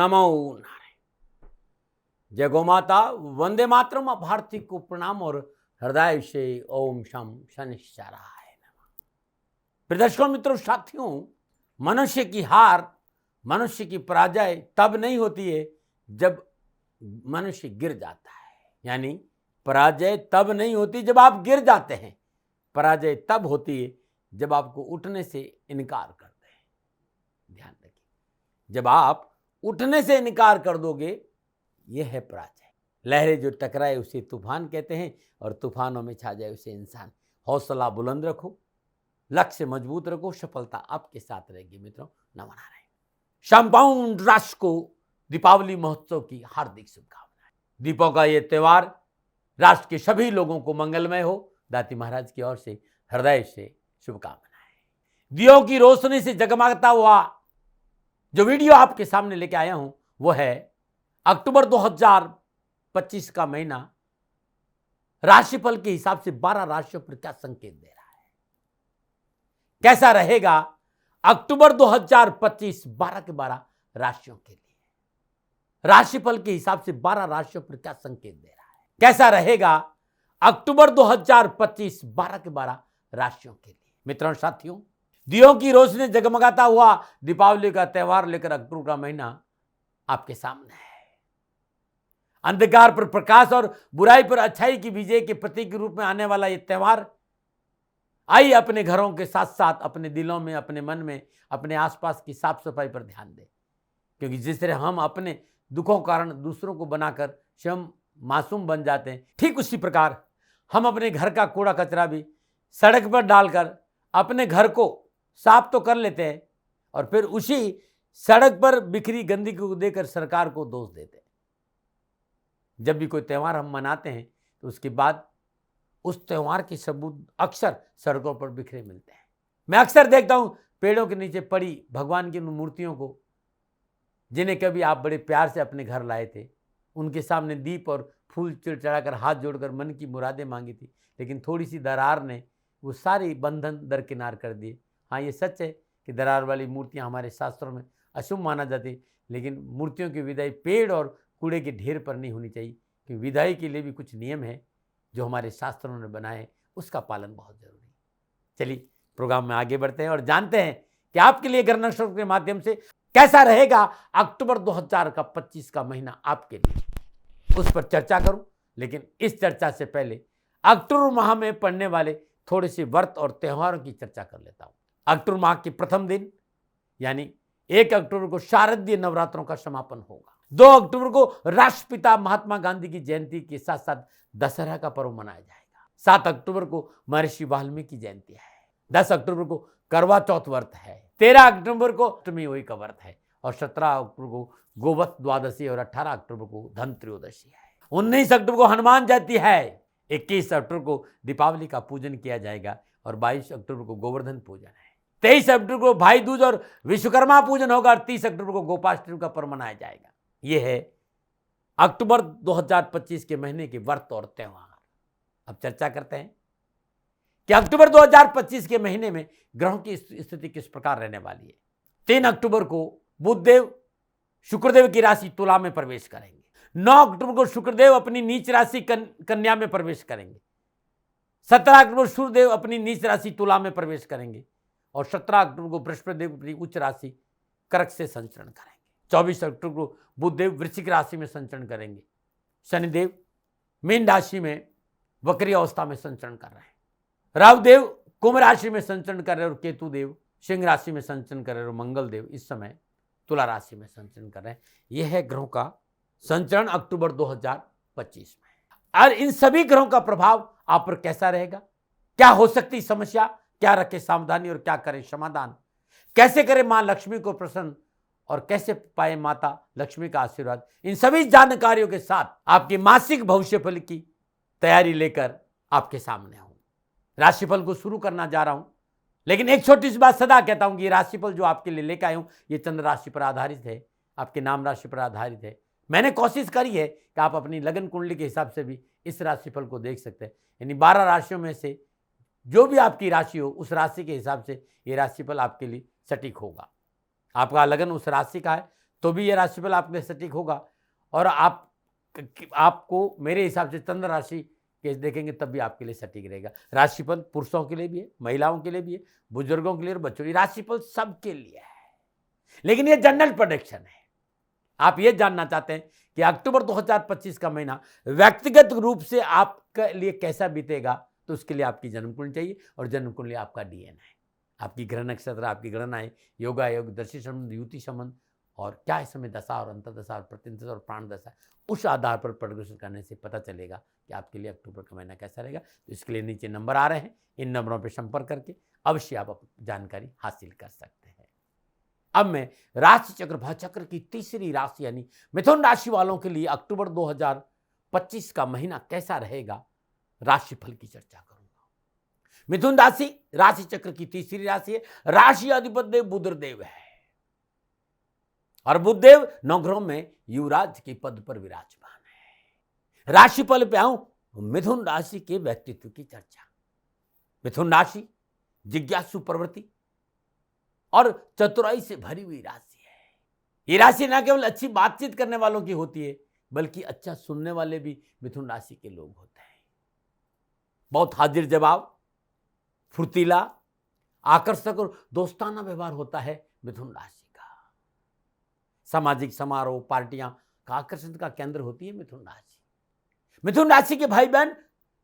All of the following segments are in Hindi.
नमो नारायण। जय गौ माता, वंदे मातरम। भारती को प्रणाम और हृदय से ओम शम शनिश्चराय नमः। प्रदर्शकों, मित्रों, साथियों, मनुष्य की हार, मनुष्य की पराजय तब नहीं होती है जब मनुष्य गिर जाता है। यानी पराजय तब नहीं होती जब आप गिर जाते हैं, पराजय तब होती है जब आपको उठने से इनकार करते हैं। ध्यान रखिए, जब आप उठने से इनकार कर दोगे, यह है पराजय। लहरें जो टकराए उसे तूफान कहते हैं और तूफानों में छा जाए उसे इंसान। हौसला बुलंद रखो, लक्ष्य मजबूत रखो, सफलता आपके साथ रहेगी। मित्रों, नमो नारायण। संपूर्ण राष्ट्र को दीपावली महोत्सव की हार्दिक शुभकामनाएं। दीपों का ये त्योहार राष्ट्र के सभी लोगों को मंगलमय हो, दाती महाराज की ओर से हृदय से शुभकामनाएं। दियों की रोशनी से जगमगाता हुआ जो वीडियो आपके सामने लेके आया हूं वो है अक्टूबर 2025 का महीना राशिफल के हिसाब से 12 राशियों पर क्या संकेत दे रहा है, कैसा रहेगा अक्टूबर 2025 12 के 12 राशियों के लिए। राशिफल के हिसाब से 12 राशियों पर क्या संकेत दे रहा है, कैसा रहेगा अक्टूबर 2025 12 के 12 राशियों के लिए। मित्रों, साथियों, दियों की रोशनी जगमगाता हुआ दीपावली का त्योहार लेकर अक्टूबर का महीना आपके सामने है। अंधकार पर प्रकाश और बुराई पर अच्छाई की विजय के प्रतीक के रूप में आने वाला यह त्योहार, आइए अपने घरों के साथ साथ अपने दिलों में, अपने मन में, अपने आसपास की साफ सफाई पर ध्यान दें। क्योंकि जिस तरह हम अपने दुखों के कारण दूसरों को बनाकर स्वयं मासूम बन जाते हैं, ठीक उसी प्रकार हम अपने घर का कूड़ा कचरा भी सड़क पर डालकर अपने घर को साफ तो कर लेते हैं और फिर उसी सड़क पर बिखरी गंदगी को देकर सरकार को दोष देते हैं। जब भी कोई त्यौहार हम मनाते हैं तो उसके बाद उस त्यौहार के सबूत अक्सर सड़कों पर बिखरे मिलते हैं। मैं अक्सर देखता हूं पेड़ों के नीचे पड़ी भगवान की मूर्तियों को, जिन्हें कभी आप बड़े प्यार से अपने घर लाए थे, उनके सामने दीप और फूल चढ़ाकर हाथ जोड़कर मन की मुरादें मांगी थी, लेकिन थोड़ी सी दरार ने वो सारी बंधन दरकिनार कर दिए। हाँ, ये सच है कि दरार वाली मूर्तियां हमारे शास्त्रों में अशुभ माना जाती, लेकिन मूर्तियों की विदाई पेड़ और कूड़े के ढेर पर नहीं होनी चाहिए, क्योंकि विदाई के लिए भी कुछ नियम है जो हमारे शास्त्रों ने बनाए, उसका पालन बहुत जरूरी है। चलिए प्रोग्राम में आगे बढ़ते हैं और जानते हैं कि आपके लिए ग्रह नक्षत्र के माध्यम से कैसा रहेगा अक्टूबर 2025 का महीना आपके लिए, उस पर चर्चा करूं। लेकिन इस चर्चा से पहले अक्टूबर माह में पड़ने वाले थोड़े से व्रत और त्योहारों की चर्चा कर लेता हूं। अक्टूबर माह के प्रथम दिन यानी 1 अक्टूबर को शारदीय नवरात्रों का समापन होगा। 2 अक्टूबर को राष्ट्रपिता महात्मा गांधी की जयंती के साथ साथ दशहरा का पर्व मनाया जाएगा। 7 अक्टूबर को महर्षि वाल्मीकि की जयंती है। 10 अक्टूबर को करवा चौथ व्रत है। 13 अक्टूबर को अष्टमी होली का व्रत है और 17 अक्टूबर को गोवत द्वादशी और 18 अक्टूबर को धन त्रयोदशी है। 19 अक्टूबर को हनुमान जयंती है। 21 अक्टूबर को दीपावली का पूजन किया जाएगा और 22 अक्टूबर को गोवर्धन पूजन है। 23 अक्टूबर को भाई दूज और विश्वकर्मा पूजन होगा और 30 अक्टूबर को गोपाष्टमी का पर्व मनाया जाएगा। यह है अक्टूबर 2025 के महीने के व्रत और त्योहार। अब चर्चा करते हैं कि अक्टूबर 2025 के महीने में ग्रहों की स्थिति किस प्रकार रहने वाली है। 3 अक्टूबर को बुधदेव शुक्रदेव की राशि तुला में प्रवेश करेंगे। 9 अक्टूबर को शुक्रदेव अपनी नीच राशि कन्या में प्रवेश करेंगे। 17 अक्टूबर सूर्यदेव अपनी नीच राशि तुला में प्रवेश करेंगे और 17 अक्टूबर को बृहस्पति देव अपनी उच्च राशि कर्क से संचरण करेंगे। 24 अक्टूबर को बुधदेव वृश्चिक राशि में संचरण करेंगे। शनिदेव मीन राशि में वक्री अवस्था में संचरण कर रहे हैं। राहुदेव कुंभ राशि में संचरण कर रहे हैं और केतु देव सिंह राशि में संचरण कर रहे हैं और मंगल देव इस समय तुला राशि में संचरण कर रहे हैं। यह है ग्रहों का संचरण अक्टूबर 2025 में। और इन सभी ग्रहों का प्रभाव आप पर कैसा रहेगा, क्या हो सकती समस्या, क्या रखे सावधानी और क्या करें समाधान, कैसे करें मां लक्ष्मी को प्रसन्न और कैसे पाए माता लक्ष्मी का आशीर्वाद, इन सभी जानकारियों के साथ आपके मासिक भविष्यफल की तैयारी लेकर आपके सामने हूं। राशिफल को शुरू करना जा रहा हूं, लेकिन एक छोटी सी बात सदा कहता हूं कि ये राशिफल जो आपके लिए लेकर आया हूं ये चंद्र राशि पर आधारित है, आपके नाम राशि पर आधारित है। मैंने कोशिश करी है कि आप अपनी लगन कुंडली के हिसाब से भी इस राशिफल को देख सकते हैं। यानी 12 राशियों में से जो भी आपकी राशि हो उस राशि के हिसाब से ये राशिफल आपके लिए सटीक होगा। आपका लगन उस राशि का है तो भी ये राशिफल आपके लिए सटीक होगा। और आपको मेरे हिसाब से चंद्र राशि के देखेंगे तब भी आपके लिए सटीक रहेगा। राशिफल पुरुषों के लिए भी है, महिलाओं के लिए भी है, बुजुर्गों के लिए और बच्चों के लिए, राशिफल सबके लिए है। लेकिन ये जनरल प्रेडिक्शन है। आप ये जानना चाहते हैं कि अक्टूबर 2025 का महीना व्यक्तिगत रूप से आपके लिए कैसा बीतेगा, तो उसके लिए आपकी जन्म कुंडली चाहिए और जन्म कुंडली आपका डीएनए है, आपकी ग्रह नक्षत्र, आपकी गणनाएं, योगा योग, दर्शी संबंध, युति संबंध और क्या इस समय दशा और अंतर्दशा और प्रतिदशा और प्राण दशा, उस आधार पर प्रोग्रेशन करने से पता चलेगा कि आपके लिए अक्टूबर का महीना कैसा रहेगा। तो इसके लिए नीचे नंबर आ रहे हैं, इन नंबरों पर संपर्क करके अवश्य आप जानकारी हासिल कर सकते हैं। अब मैं राशि चक्र भाचक्र की तीसरी राशि यानी मिथुन राशि वालों के लिए अक्टूबर 2025 का महीना कैसा रहेगा, राशिफल की चर्चा करूंगा। मिथुन राशि राशि चक्र की तीसरी राशि है। राशि अधिपति देव बुधदेव है और बुधदेव नवग्रहों में युवराज के पद पर विराजमान है। राशिफल पे आऊं, मिथुन राशि के व्यक्तित्व की चर्चा। मिथुन राशि जिज्ञासु प्रवृत्ति और चतुराई से भरी हुई राशि है। ये राशि न केवल अच्छी बातचीत करने वालों की होती है, बल्कि अच्छा सुनने वाले भी मिथुन राशि के लोग होते हैं। बहुत हाजिर जवाब, फुर्तीला, आकर्षक और दोस्ताना व्यवहार होता है मिथुन राशि का। सामाजिक समारोह, पार्टियां का आकर्षण का केंद्र होती है मिथुन राशि। मिथुन राशि के भाई बहन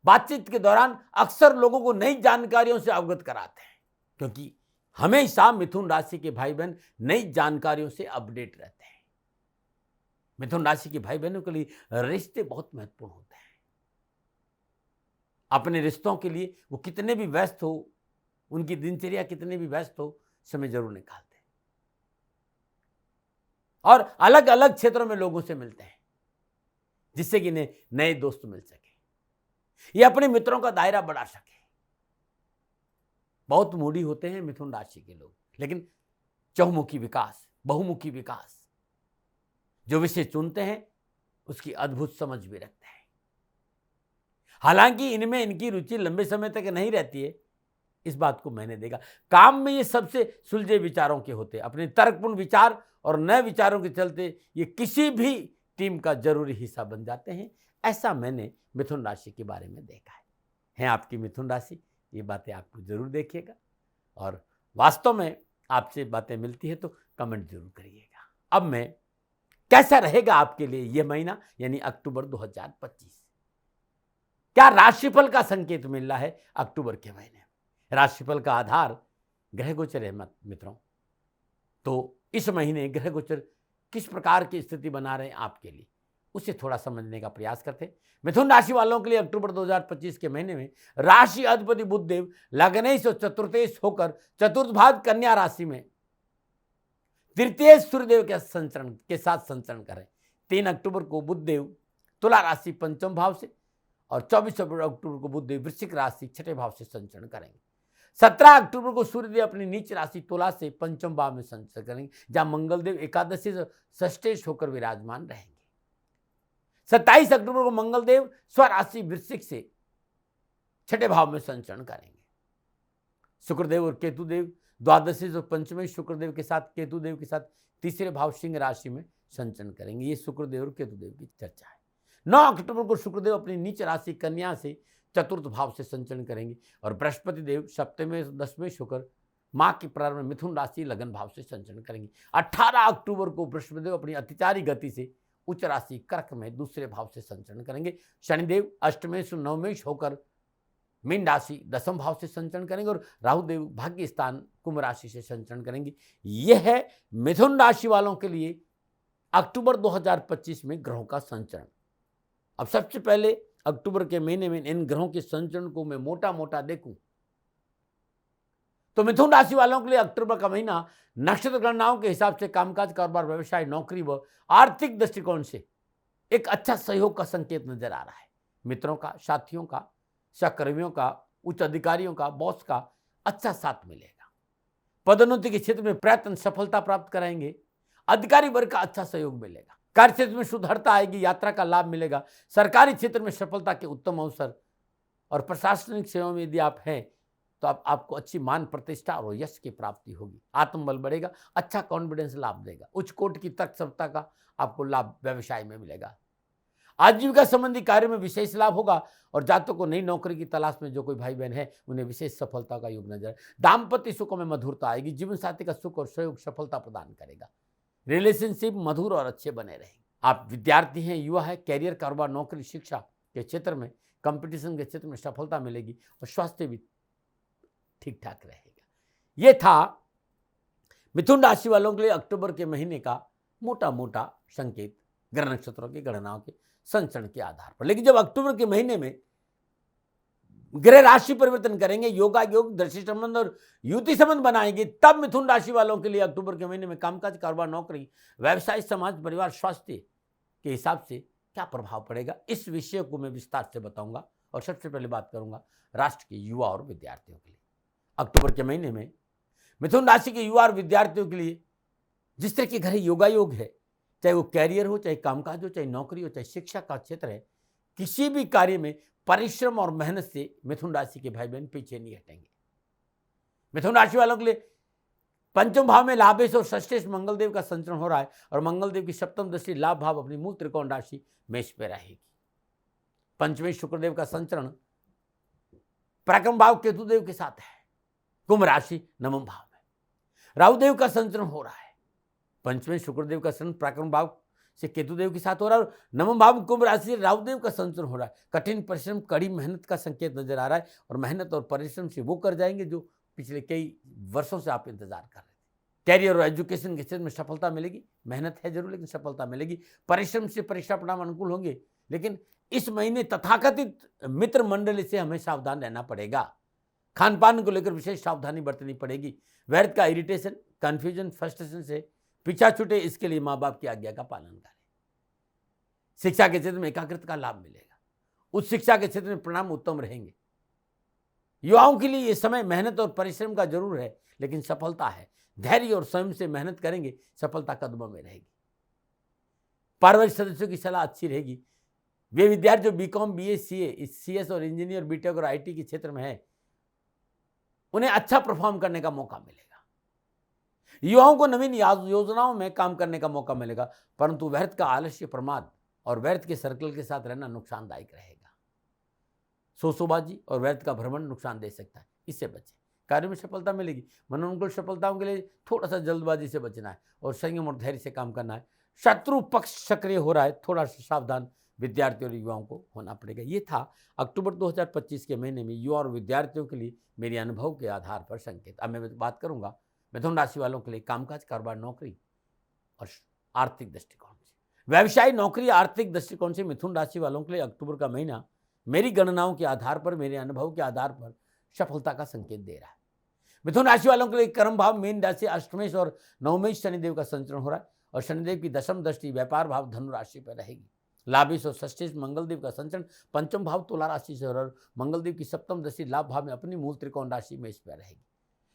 बातचीत के दौरान अक्सर लोगों को नई जानकारियों से अवगत कराते हैं, क्योंकि हमेशा मिथुन राशि के भाई बहन नई जानकारियों से अपडेट रहते हैं। मिथुन राशि के भाई बहनों के लिए रिश्ते बहुत महत्वपूर्ण होते हैं। अपने रिश्तों के लिए वो कितने भी व्यस्त हो, उनकी दिनचर्या कितने भी व्यस्त हो, समय जरूर निकालते हैं और अलग अलग क्षेत्रों में लोगों से मिलते हैं, जिससे कि इन्हें नए दोस्त मिल सके, ये अपने मित्रों का दायरा बढ़ा सके। बहुत मूडी होते हैं मिथुन राशि के लोग, लेकिन चहुमुखी विकास, बहुमुखी विकास, जो विषय चुनते हैं उसकी अद्भुत समझ भी रखते हैं। हालांकि इनमें इनकी रुचि लंबे समय तक नहीं रहती है, इस बात को मैंने देखा। काम में ये सबसे सुलझे विचारों के होते हैं। अपने तर्कपूर्ण विचार और नए विचारों के चलते ये किसी भी टीम का जरूरी हिस्सा बन जाते हैं। ऐसा मैंने मिथुन राशि के बारे में देखा है आपकी मिथुन राशि, ये बातें आपको जरूर देखिएगा और वास्तव में आपसे बातें मिलती है तो कमेंट जरूर करिएगा। अब मैं कैसा रहेगा आपके लिए यह महीना यानी अक्टूबर 2025, क्या राशिफल का संकेत मिल रहा है अक्टूबर के महीने में। राशिफल का आधार ग्रह गोचर है मित्रों, तो इस महीने ग्रह गोचर किस प्रकार की स्थिति बना रहे हैं आपके लिए, उसे थोड़ा समझने का प्रयास करते हैं। मिथुन राशि वालों के लिए अक्टूबर 2025 के महीने में राशि अधिपति बुधदेव लग्नेश और चतुर्थेश होकर चतुर्थ भाव कन्या राशि में तृतीय सूर्यदेव के साथ संचरण करें। 3 अक्टूबर को बुधदेव तुला राशि पंचम भाव से और 24 अक्टूबर को बुधदेव वृश्चिक राशि छठे भाव से संचरण करेंगे। 17 अक्टूबर को सूर्यदेव अपनी नीच राशि तुला से पंचम भाव में संचरण करेंगे, जहां मंगलदेव एकादशी से षष्ठेश होकर विराजमान रहेंगे। 27 अक्टूबर को मंगलदेव स्वराशि वृश्चिक से छठे भाव में संचरण करेंगे। शुक्रदेव और केतुदेव द्वादशी और पंचमे शुक्रदेव के साथ केतुदेव के साथ तीसरे भाव सिंह राशि में संचरण करेंगे। ये शुक्रदेव और केतुदेव की चर्चा है। 9 अक्टूबर को शुक्रदेव अपनी नीच राशि कन्या से चतुर्थ भाव से संचरण करेंगे और बृहस्पति देव सप्तमे 10वें होकर माह के प्रारंभ में मिथुन राशि लगन भाव से संचरण करेंगे। 18 अक्टूबर को बृहस्पति देव अपनी अतिचारी गति से उच्च राशि कर्क में दूसरे भाव से संचरण करेंगे। शनिदेव अष्टमेश नवमेश होकर मीन राशि दसम भाव से संचरण करेंगे और राहुदेव भाग्य स्थान कुंभ राशि से संचरण करेंगे। यह है मिथुन राशि वालों के लिए अक्टूबर 2025 में ग्रहों का संचरण। अब सबसे पहले अक्टूबर के महीने में इन ग्रहों के संचरण को मैं मोटा मोटा देखूं तो मिथुन राशि वालों के लिए अक्टूबर का महीना नक्षत्र गणनाओं के हिसाब से कामकाज, कारोबार, व्यवसाय, नौकरी व आर्थिक दृष्टिकोण से एक अच्छा सहयोग का संकेत नजर आ रहा है। मित्रों का, साथियों का, सहकर्मियों का, उच्च अधिकारियों का, बॉस का अच्छा साथ मिलेगा। पदोन्नति के क्षेत्र में प्रयत्न सफलता प्राप्त कराएंगे। अधिकारी वर्ग का अच्छा सहयोग मिलेगा। कार्य क्षेत्र में सुधरता आएगी, यात्रा का लाभ मिलेगा। सरकारी क्षेत्र में सफलता के उत्तम अवसर और प्रशासनिक सेवा में यदि आप हैं तो आपको अच्छी मान प्रतिष्ठा और यश की प्राप्ति होगी, आत्मबल बढ़ेगा, अच्छा कॉन्फिडेंस लाभ देगा, उच्च कोटि की तर्क क्षमता का आपको लाभ व्यवसाय में मिलेगा। आजीविका संबंधी कार्य में विशेष लाभ होगा और जातकों को नई नौकरी की तलाश में जो कोई भाई बहन है उन्हें विशेष सफलता का योग नजर। दाम्पत्य सुखों में मधुरता आएगी, जीवन साथी का सुख और सहयोग सफलता प्रदान करेगा, रिलेशनशिप मधुर और अच्छे बने रहेंगे। आप विद्यार्थी हैं, युवा है, कैरियर, कारोबार, नौकरी, शिक्षा के क्षेत्र में, कंपटीशन के क्षेत्र में सफलता मिलेगी और स्वास्थ्य भी ठीक ठाक रहेगा। यह था मिथुन राशि वालों के लिए अक्टूबर के महीने का मोटा मोटा संकेत ग्रह नक्षत्रों की गणनाओं के संचरण के आधार पर। लेकिन जब अक्टूबर के महीने में ग्रह राशि परिवर्तन करेंगे, योगा योग, दृष्टि संबंध और युति संबंध बनाएंगे, तब मिथुन राशि वालों के लिए अक्टूबर के महीने में कामकाज, कारोबार, नौकरी, व्यवसाय, समाज, परिवार, स्वास्थ्य के हिसाब से क्या प्रभाव पड़ेगा, इस विषय को मैं विस्तार से बताऊंगा। और सबसे पहले बात करूंगा राष्ट्र के युवा और विद्यार्थियों के लिए। अक्टूबर के महीने में मिथुन राशि के युवा और विद्यार्थियों के लिए जिस तरह के घर योगा योग है, चाहे वो कैरियर हो, चाहे कामकाज हो, चाहे नौकरी हो, चाहे शिक्षा का क्षेत्र है, किसी भी कार्य में परिश्रम और मेहनत से मिथुन राशि के भाई बहन पीछे नहीं हटेंगे। मिथुन राशि वालों के लिए पंचम भाव में लाभेश और षष्ठेश मंगलदेव का संचरण हो रहा है और मंगलदेव की सप्तम दृष्टि लाभ भाव अपनी मूल त्रिकोण राशि मेष पे रहेगी। पंचमेश शुक्रदेव का संचरण पराक्रम भाव केतुदेव के साथ है, कुंभ राशि नवम भाव में। राहुदेव का संचरण हो रहा है, पंचमें शुक्रदेव का संचरण पराक्रम भाव से केतुदेव के साथ हो रहा है और नवम भाव कुंभ राशि से राहुदेव का संचरण हो रहा है। कठिन परिश्रम, कड़ी मेहनत का संकेत नजर आ रहा है और मेहनत और परिश्रम से वो कर जाएंगे जो पिछले कई वर्षों से आप इंतजार कर रहे थे। कैरियर और एजुकेशन के क्षेत्र में सफलता मिलेगी, मेहनत है जरूर लेकिन सफलता मिलेगी। परिश्रम से परीक्षा परिणाम अनुकूल होंगे, लेकिन इस महीने तथाकथित मित्र मंडली से हमें सावधान रहना पड़ेगा। खान पान को लेकर विशेष सावधानी बरतनी पड़ेगी। व्यर्थ का इरिटेशन, कंफ्यूजन, फ्रस्ट्रेशन से पीछा छूटे, इसके लिए माँ बाप की आज्ञा का पालन करें। शिक्षा के क्षेत्र में एकाग्रता का लाभ मिलेगा, उच्च शिक्षा के क्षेत्र में परिणाम उत्तम रहेंगे। युवाओं के लिए यह समय मेहनत और परिश्रम का जरूर है, लेकिन सफलता है। धैर्य और स्वयं से मेहनत करेंगे, सफलता कदमों में रहेगी। पारिवारिक सदस्यों की सलाह अच्छी रहेगी। वे विद्यार्थी जो बीकॉम, बीए, सीए, सीएस और इंजीनियर, बीटेक और आईटी के क्षेत्र में है, उन्हें अच्छा परफॉर्म करने का मौका मिलेगा। युवाओं को नवीन योजनाओं में काम करने का मौका मिलेगा, परंतु व्यर्थ का आलस्य, प्रमाद और व्यर्थ के सर्कल के साथ रहना नुकसानदायक रहेगा। सोशोबाजी और व्यर्थ का भ्रमण नुकसान दे सकता है, इससे बचें। कार्य में सफलता मिलेगी, मनोनुकूल सफलताओं के लिए थोड़ा सा जल्दबाजी से बचना है और संयम और धैर्य से काम करना है। शत्रु पक्ष सक्रिय हो रहा है, थोड़ा सा सावधान विद्यार्थियों और युवाओं को होना पड़ेगा। ये था अक्टूबर 2025 के महीने में युवा और विद्यार्थियों के लिए मेरे अनुभव के आधार पर संकेत। अब मैं बात करूंगा मिथुन राशि वालों के लिए कामकाज, कारोबार, नौकरी और आर्थिक दृष्टिकोण से। व्यवसाय, नौकरी, आर्थिक दृष्टिकोण से मिथुन राशि वालों के लिए अक्टूबर का महीना मेरी गणनाओं के आधार पर, मेरे अनुभव के आधार पर सफलता का संकेत दे रहा है। मिथुन राशि वालों के लिए कर्म भाव मीन राशि अष्टमेश और नवमेश शनिदेव का संचरण हो रहा है और शनिदेव की दशम दृष्टि व्यापार भाव धनु राशि पर रहेगी। लाभेश और षष्ठेश मंगलदेव का संचरण पंचम भाव तुला राशि से और मंगलदेव की सप्तम दृष्टि लाभ भाव में अपनी मूल त्रिकोण राशि मेष पर रहेगी।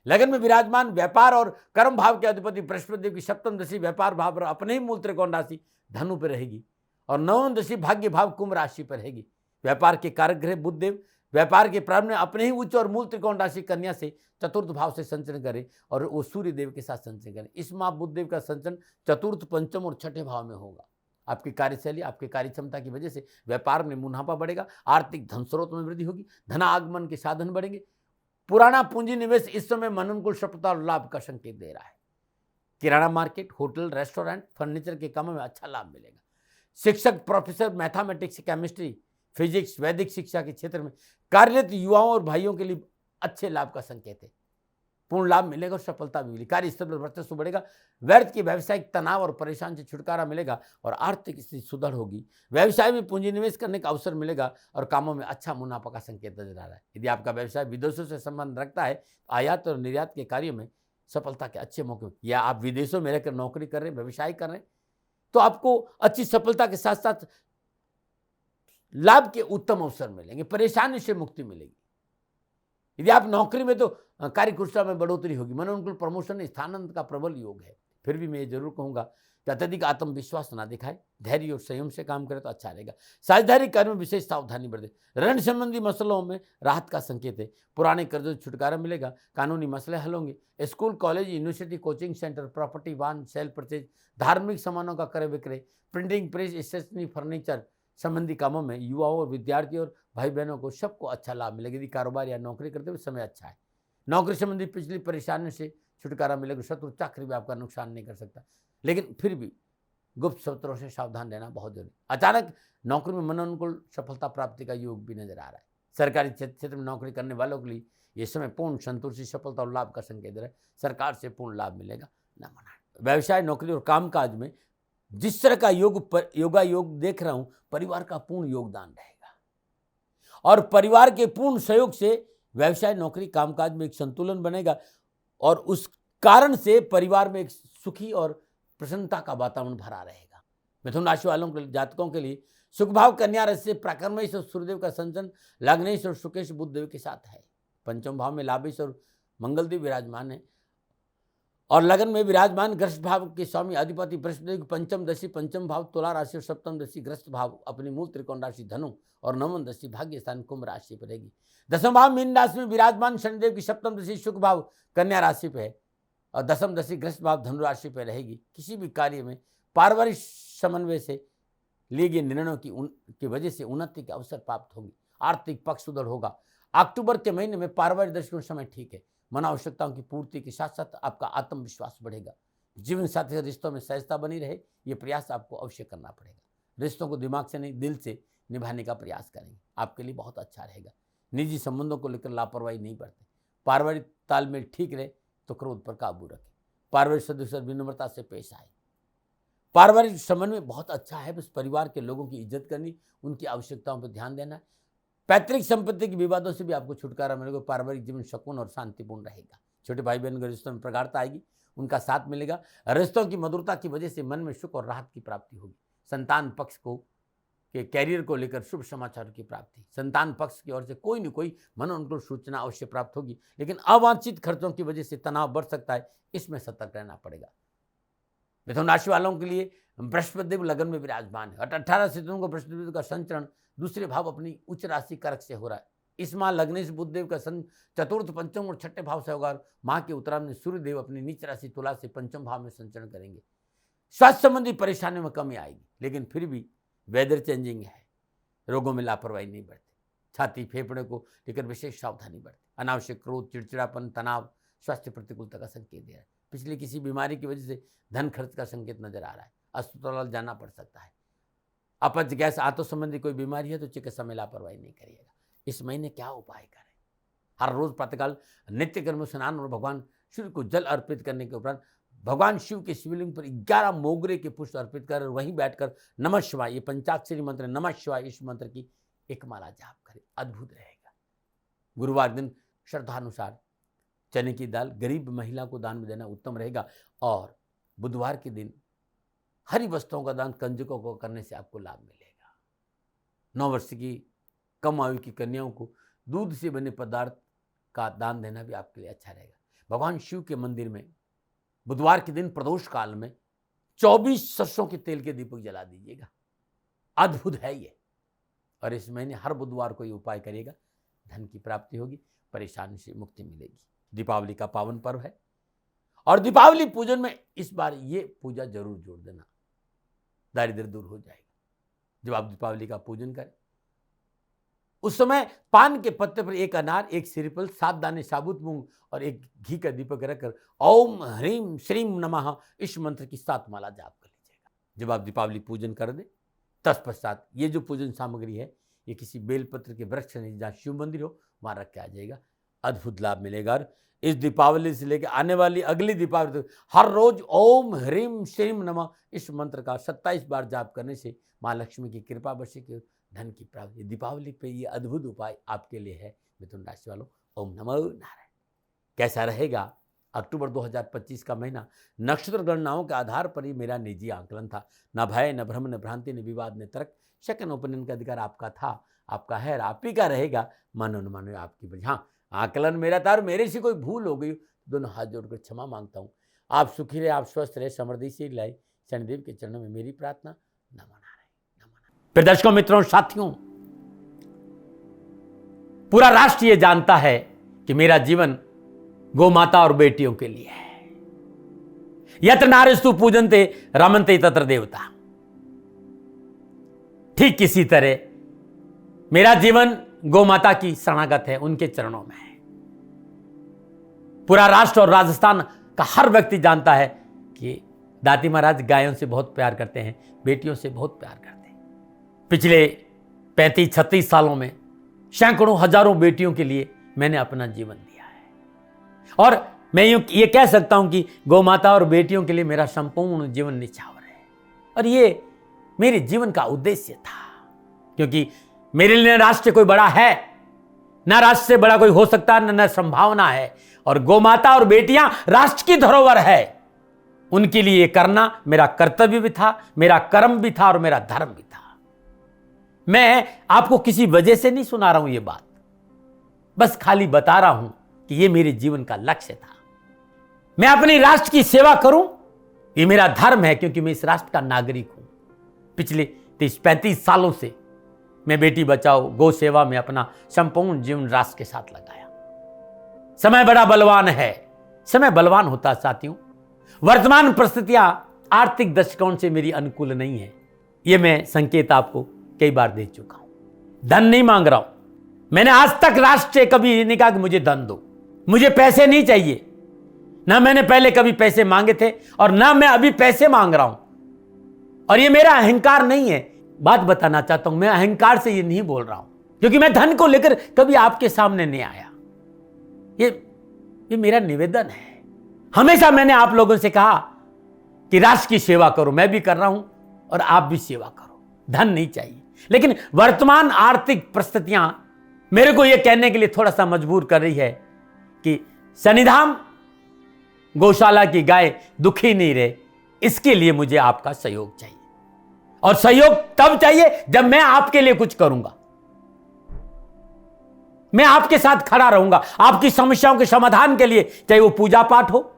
लगन में विराजमान व्यापार और कर्म भाव के अधिपति बृहस्पति देव की सप्तम दृष्टि व्यापार भाव पर अपने ही मूल त्रिकोण राशि धनु पर रहेगी और नवम दृष्टि भाग्य भाव कुंभ राशि पर रहेगी। व्यापार के कारक ग्रह बुध देव व्यापार के प्रारंभ में अपने ही उच्च और मूल त्रिकोण राशि कन्या से चतुर्थ भाव से संचरण करें और वो सूर्य देव के साथ संचरण करें। इस माह बुध देव का संचरण चतुर्थ, पंचम और छठे भाव में होगा। आपकी कार्यशैली, आपकी कार्य क्षमता की वजह से व्यापार में मुनाफा बढ़ेगा, आर्थिक धन स्रोत में वृद्धि होगी, धनागमन के साधन बढ़ेंगे। पुराना पूंजी निवेश इस समय मनोनुकूल सफलता और लाभ का संकेत दे रहा है। किराना मार्केट, होटल, रेस्टोरेंट, फर्नीचर के कामों में अच्छा लाभ मिलेगा। शिक्षक, प्रोफेसर, मैथमेटिक्स, केमिस्ट्री, फिजिक्स, वैदिक शिक्षा के क्षेत्र में कार्यरत युवाओं और भाइयों के लिए अच्छे लाभ का संकेत है। पूर्ण लाभ मिलेगा और सफलता भी मिलेगी। कार्य स्तर पर वर्चस्व बढ़ेगा। व्यर्थ के व्यवसायिक तनाव और परेशान से छुटकारा मिलेगा और आर्थिक स्थिति सुदृढ़ होगी। व्यवसाय में पूंजी निवेश करने का अवसर मिलेगा और कामों में अच्छा मुनाफा का संकेत नजर आ रहा है। यदि आपका व्यवसाय विदेशों से संबंध रखता है, आयात और निर्यात के कार्यों में सफलता के अच्छे मौके, या आप विदेशों में रहकर नौकरी कर रहे हैं, व्यवसाय कर रहे हैं, तो आपको अच्छी सफलता के साथ साथ लाभ के उत्तम अवसर मिलेंगे, परेशानी से मुक्ति मिलेगी। यदि आप नौकरी में तो कार्य कुशलता में बढ़ोतरी होगी, मनोनुकूल प्रमोशन, स्थानांतरण का प्रबल योग है। फिर भी मैं ये जरूर कहूंगा कि अत्यधिक आत्मविश्वास ना दिखाए, धैर्य और संयम से काम करे तो अच्छा रहेगा। साझेदारी कार्य में विशेष सावधानी बरतें। ऋण संबंधी मसलों में राहत का संकेत है। पुराने कर्जों से छुटकारा मिलेगा, कानूनी मसले हल होंगे। School, college, university, coaching centre, property, वाहन, सेल परचेज, धार्मिक सामानों का क्रय विक्रय, प्रिंटिंग प्रेस, स्टेशनरी, फर्नीचर संबंधी कामों में युवाओं और विद्यार्थियों और भाई बहनों को सबको अच्छा लाभ मिलेगा। यदि कारोबार या नौकरी करते हुए समय अच्छा है। नौकरी संबंधी पिछली परेशानियों से छुटकारा मिलेगा। शत्रु चाकरी भी आपका नुकसान नहीं कर सकता, लेकिन फिर भी गुप्त शत्रुओं से सावधान रहना बहुत जरूरी। अचानक नौकरी में मनोनुकूल सफलता प्राप्ति का योग भी नजर आ रहा है। सरकारी क्षेत्र में नौकरी करने वालों के लिए यह समय पूर्ण संतुष्टि, सफलता और लाभ का संकेत दे रहा है। सरकार से पूर्ण लाभ मिलेगा, न मना। व्यवसाय, नौकरी और कामकाज में जिस तरह का योग देख रहा हूं, परिवार का पूर्ण योगदान रहेगा और परिवार के पूर्ण सहयोग से व्यवसाय, नौकरी, कामकाज में एक संतुलन बनेगा और उस कारण से परिवार में एक सुखी और प्रसन्नता का वातावरण भरा रहेगा। मिथुन राशि वालों के जातकों के लिए सुख भाव कन्या राशि से पराक्रमेश और सूर्यदेव का संचलन लग्नेश और शुकेश बुधदेव के साथ है। पंचम भाव में लाभेश और मंगलदेव विराजमान है और लगन में विराजमान ग्रस्त भाव के स्वामी अधिपति बृहस्पति की पंचम दशा पंचम भाव तुला राशि और सप्तम दशा ग्रस्त भाव अपनी मूल त्रिकोण राशि धनु और नवम दशा भाग्य स्थान कुंभ राशि पर रहेगी। दसम भाव मीन राशि में विराजमान शनिदेव की सप्तम दशा शुक्र भाव कन्या राशि पे है और दसम दशा ग्रस्त भाव धनु राशि पर रहेगी। किसी भी कार्य में पारिवारिक समन्वय से लिए गए निर्णयों की वजह से उन्नति के अवसर प्राप्त होगी। आर्थिक पक्ष सुदृढ़ होगा। अक्टूबर के महीने में पारिवारिक दृष्टिकोण समय ठीक है। मन आवश्यकताओं की पूर्ति के साथ साथ आपका आत्मविश्वास बढ़ेगा। जीवन साथी के रिश्तों में सहजता बनी रहे, ये प्रयास आपको अवश्य करना पड़ेगा। रिश्तों को दिमाग से नहीं, दिल से निभाने का प्रयास करेंगे, आपके लिए बहुत अच्छा रहेगा। निजी संबंधों को लेकर लापरवाही नहीं बरतें। पारिवारिक तालमेल ठीक रहे तो क्रोध पर काबू रखें। पारिवारिक सदस्य विनम्रता से पेश आए। पारिवारिक समन्वय बहुत अच्छा है, बस परिवार के लोगों की इज्जत करनी, उनकी आवश्यकताओं पर ध्यान देना। पैतृक संपत्ति के विवादों से भी आपको छुटकारा मिलेगा। पारिवारिक जीवन सुकून और शांतिपूर्ण रहेगा। छोटे भाई बहन के रिश्तों में प्रगाढ़ता आएगी, उनका साथ मिलेगा। रिश्तों की मधुरता की वजह से मन में सुख और राहत की प्राप्ति होगी। संतान पक्ष के कैरियर को लेकर शुभ समाचार की प्राप्ति। संतान पक्ष की ओर से कोई न कोई मनोनुकूल सूचना अवश्य प्राप्त होगी, लेकिन अवांछित खर्चों की वजह से तनाव बढ़ सकता है, इसमें सतर्क रहना पड़ेगा। मिथुन राशि वालों के लिए बृहस्पति देव लगन में विराजमान है और 18 सितंबर को बृहस्पति का संचरण दूसरे भाव अपनी उच्च राशि कर्क से हो रहा है। इस माह लग्नेश बुधदेव का चतुर्थ, पंचम और छठे भाव से होगा। माह के उत्तरार्ध में सूर्यदेव अपनी नीच राशि तुला से पंचम भाव में संचरण करेंगे। स्वास्थ्य संबंधी परेशानियों में कमी आएगी, लेकिन फिर भी वेदर चेंजिंग है, रोगों में लापरवाही नहीं बरते। छाती, फेफड़े को लेकर विशेष सावधानी बरते। अनावश्यक क्रोध, चिड़चिड़ापन, तनाव स्वास्थ्य प्रतिकूलता का संकेत दे रहा है। पिछली किसी बीमारी की वजह से धन खर्च का संकेत नजर आ रहा है। अस्पताल जाना पड़ सकता है। अपच, गैस, आंतों संबंधी कोई बीमारी है तो चिकित्सा में लापरवाही नहीं करिएगा। इस महीने क्या उपाय करें? हर रोज प्रातःकाल नित्य कर्म में स्नान और भगवान शिव को जल अर्पित करने के उपरांत भगवान शिव के शिवलिंग पर 11 मोगरे के पुष्प अर्पित कर वहीं बैठकर नमः शिवाय, ये पंचाक्षरी मंत्र नमः शिवाय, इस मंत्र की एक माला जाप करें, अद्भुत रहेगा। गुरुवार दिन श्रद्धानुसार चने की दाल गरीब महिला को दान में देना उत्तम रहेगा और बुधवार के दिन हरी वस्तुओं का दान कंजकों को करने से आपको लाभ मिलेगा। 9 वर्ष की कम आयु की कन्याओं को दूध से बने पदार्थ का दान देना भी आपके लिए अच्छा रहेगा। भगवान शिव के मंदिर में बुधवार के दिन प्रदोष काल में 24 सरसों के तेल के दीपक जला दीजिएगा, अद्भुत है ये। और इस महीने हर बुधवार को ये उपाय करिएगा, धन की प्राप्ति होगी, परेशानी से मुक्ति मिलेगी। दीपावली का पावन पर्व है और दीपावली पूजन में इस बार ये पूजा जरूर जोड़ देना, दारिद्र्य दूर हो जाएगा। जब आप दीपावली का पूजन करें उस समय पान के पत्ते पर 1 अनार, 1 श्रीफल, 7 दाने साबुत मूंग और 1 घी का दीपक रखकर ओम ह्रीम श्रीम नमः इस मंत्र की 7 माला जाप कर लीजिएगा। जब आप दीपावली पूजन कर दें तत्पश्चात ये जो पूजन सामग्री है ये किसी बेलपत्र के वृक्ष नहीं, जहाँ शिव मंदिर हो वहां रख के आ जाएगा, अद्भुत लाभ मिलेगा। और इस दीपावली से लेकर आने वाली अगली दीपावली तक हर रोज ओम ह्रीम श्रीम नमः इस मंत्र का 27 बार जाप करने से माँ लक्ष्मी की कृपा बरसेगी, धन की प्राप्ति। दीपावली पे ये अद्भुत उपाय आपके लिए है मिथुन राशि वालों। ओम नमो नारायण। कैसा रहेगा अक्टूबर 2025 का महीना? नक्षत्र गणनाओं के आधार पर ही मेरा निजी आकलन था। न भय, न भ्रम, न भ्रांति, न विवाद, न तर्क। सेकंड ओपिनियन का अधिकार आपका था, आपका है, आप ही का रहेगा। मानो न मानो आपकी वजह। हाँ, आकलन मेरा था और मेरे से कोई भूल हो गई दोनों हाथ जोड़कर क्षमा मांगता हूँ। आप सुखी रहे, आप स्वस्थ रहे, समृद्धि से लाए, शनिदेव के चरणों में मेरी प्रार्थना। नमो नारायण। फिर दर्शकों, मित्रों, साथियों, पूरा राष्ट्र ये जानता है कि मेरा जीवन गौ माता और बेटियों के लिए है। यत्र नारीस्तु पूजन्ते रमन्ते तत्र देवता। ठीक किसी तरह मेरा जीवन गौ माता की शरणागत है, उनके चरणों में है। पूरा राष्ट्र और राजस्थान का हर व्यक्ति जानता है कि दाती महाराज गायों से बहुत प्यार करते हैं, बेटियों से बहुत प्यार करते हैं। पिछले 35-36 सालों में सैकड़ों हजारों बेटियों के लिए मैंने अपना जीवन दिया है और मैं ये कह सकता हूं कि गौ माता और बेटियों के लिए मेरा संपूर्ण जीवन निछावर है। और ये मेरे जीवन का उद्देश्य था, क्योंकि मेरे लिए राष्ट्र कोई बड़ा है, ना राष्ट्र से बड़ा कोई हो सकता, न संभावना है। और गौ माता और बेटियां राष्ट्र की धरोहर है, उनके लिए ये करना मेरा कर्तव्य भी था, मेरा कर्म भी था और मेरा धर्म भी था। मैं आपको किसी वजह से नहीं सुना रहा हूं ये बात, बस खाली बता रहा हूं कि ये मेरे जीवन का लक्ष्य था। मैं अपने राष्ट्र की सेवा करूं, ये मेरा धर्म है, क्योंकि मैं इस राष्ट्र का नागरिक हूं। पिछले 30-35 सालों से मैं बेटी बचाओ, गौ सेवा में अपना संपूर्ण जीवन राष्ट्र के साथ लगाया। समय बड़ा बलवान है, समय बलवान होता है साथियों। वर्तमान परिस्थितियां आर्थिक दृष्टिकोण से मेरी अनुकूल नहीं है, यह मैं संकेत आपको कई बार दे चुका हूं। धन नहीं मांग रहा हूं, मैंने आज तक राष्ट्र से कभी नहीं कहा कि मुझे धन दो, मुझे पैसे नहीं चाहिए। ना मैंने पहले कभी पैसे मांगे थे और ना मैं अभी पैसे मांग रहा हूं। और ये मेरा अहंकार नहीं है, बात बताना चाहता हूं, मैं अहंकार से ये नहीं बोल रहा हूं, क्योंकि मैं धन को लेकर कभी आपके सामने नहीं आया। ये मेरा निवेदन है। हमेशा मैंने आप लोगों से कहा कि राष्ट्र की सेवा करो, मैं भी कर रहा हूं और आप भी सेवा करो। धन नहीं चाहिए, लेकिन वर्तमान आर्थिक परिस्थितियां मेरे को यह कहने के लिए थोड़ा सा मजबूर कर रही है कि शनिधाम गौशाला की गाय दुखी नहीं रहे, इसके लिए मुझे आपका सहयोग चाहिए। और सहयोग तब चाहिए जब मैं आपके लिए कुछ करूंगा, मैं आपके साथ खड़ा रहूंगा आपकी समस्याओं के समाधान के लिए, चाहे वो पूजा पाठ हो,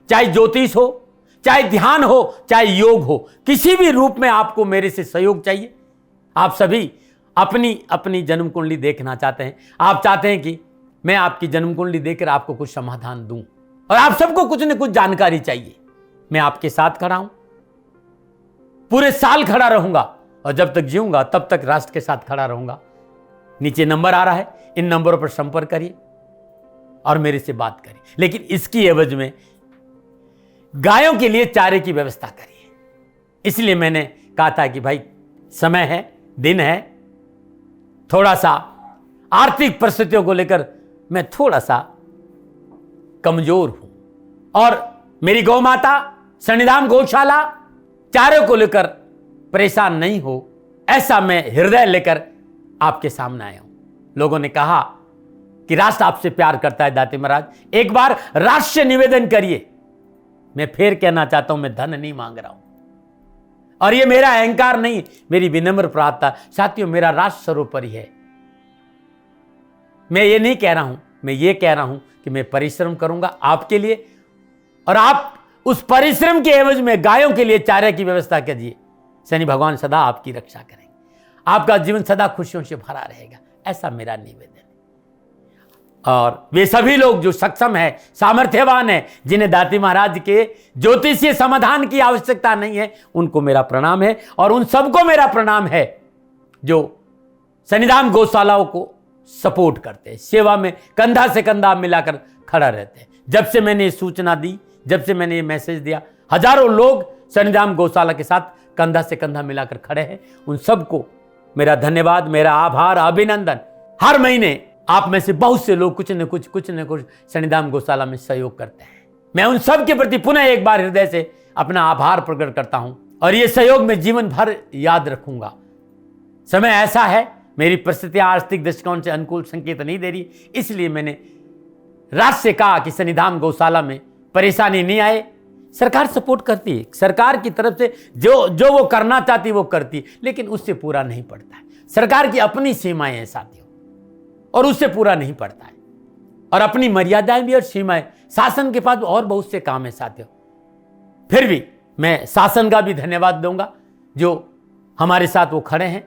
चाहे ज्योतिष हो, चाहे ध्यान हो, चाहे योग हो, किसी भी रूप में आपको मेरे से सहयोग चाहिए। आप सभी अपनी अपनी जन्म कुंडली देखना चाहते हैं, आप चाहते हैं कि मैं आपकी जन्म कुंडली देखकर आपको कुछ समाधान दूं, और आप सबको कुछ न कुछ जानकारी चाहिए। मैं आपके साथ खड़ा हूं, पूरे साल खड़ा रहूंगा, और जब तक जीऊंगा तब तक राष्ट्र के साथ खड़ा रहूंगा। नीचे नंबर आ रहा है, इन नंबरों पर संपर्क करिए और मेरे से बात करिए, लेकिन इसकी एवज में गायों के लिए चारे की व्यवस्था करिए। इसलिए मैंने कहा था कि भाई समय है, दिन है, थोड़ा सा आर्थिक परिस्थितियों को लेकर मैं थोड़ा सा कमजोर हूं, और मेरी गौ माता शनिधाम गौशाला चारे को लेकर परेशान नहीं हो, ऐसा मैं हृदय लेकर आपके सामने आया हूं। लोगों ने कहा कि राष्ट्र आपसे प्यार करता है दाती महाराज, एक बार राष्ट्र से निवेदन करिए। मैं फिर कहना चाहता हूं, मैं धन नहीं मांग रहा हूं, और ये मेरा अहंकार नहीं, मेरी विनम्र प्रार्थना। साथियों, मेरा राष्ट्र सर्वोपरि है। मैं ये नहीं कह रहा हूं, मैं ये कह रहा हूं कि मैं परिश्रम करूंगा आपके लिए, और आप उस परिश्रम के एवज में गायों के लिए चारे की व्यवस्था कीजिए। शनि भगवान सदा आपकी रक्षा करेंगे, आपका जीवन सदा खुशियों से भरा रहेगा, ऐसा मेरा निवेदन है। और वे सभी लोग जो सक्षम है, सामर्थ्यवान है, जिन्हें दाती महाराज के ज्योतिषीय समाधान की आवश्यकता नहीं है, उनको मेरा प्रणाम है। और उन सबको मेरा प्रणाम है जो शनिधाम गौशालाओं को सपोर्ट करते हैं, सेवा में कंधा से कंधा मिलाकर खड़ा रहते हैं। जब से मैंने ये सूचना दी, जब से मैंने ये मैसेज दिया, हजारों लोग शनिधाम गौशाला के साथ कंधा से कंधा मिलाकर खड़े हैं। उन सबको मेरा धन्यवाद, मेरा आभार, अभिनंदन। हर महीने आप में से बहुत से लोग कुछ न कुछ शनिधाम गौशाला में सहयोग करते हैं। मैं उन सब के प्रति पुनः एक बार हृदय से अपना आभार प्रकट करता हूं, और ये सहयोग मैं जीवन भर याद रखूंगा। समय ऐसा है, मेरी परिस्थितियां आर्थिक दृष्टिकोण से अनुकूल संकेत नहीं दे रही, इसलिए मैंने राष्ट्र से कहा कि शनिधाम गौशाला में परेशानी नहीं आए। सरकार सपोर्ट करती है, सरकार की तरफ से जो वो करना चाहती वो करती है, लेकिन उससे पूरा नहीं पड़ता है। सरकार की अपनी सीमाएं हैं साथियों, और उससे पूरा नहीं पड़ता है, और अपनी मर्यादाएं भी और सीमाएं। शासन के पास और बहुत से काम है साथियों। फिर भी मैं शासन का भी धन्यवाद दूंगा जो हमारे साथ वो खड़े हैं।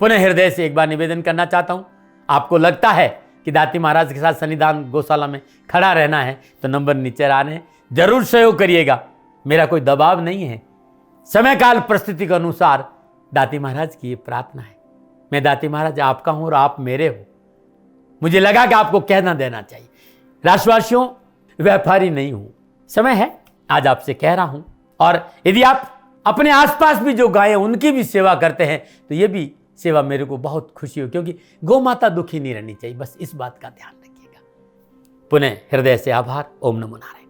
पुनः हृदय से एक बार निवेदन करना चाहता हूं, आपको लगता है कि दाती महाराज के साथ सन्निधान गौशाला में खड़ा रहना है तो नंबर नीचे आ रहे हैं, जरूर सहयोग करिएगा। मेरा कोई दबाव नहीं है, समय काल परिस्थिति के अनुसार दाती महाराज की ये प्रार्थना है। मैं दाती महाराज आपका हूं और आप मेरे हो, मुझे लगा कि आपको कहना देना चाहिए। राष्ट्रवासियों, व्यापारी नहीं हूं, समय है आज आपसे कह रहा हूं। और यदि आप अपने आसपास भी जो गायें उनकी भी सेवा करते हैं तो ये भी सेवा मेरे को बहुत खुशी हो, क्योंकि गौ माता दुखी नहीं रहनी चाहिए, बस इस बात का ध्यान रखिएगा। पुनः हृदय से आभार। ओम नमो नारायण।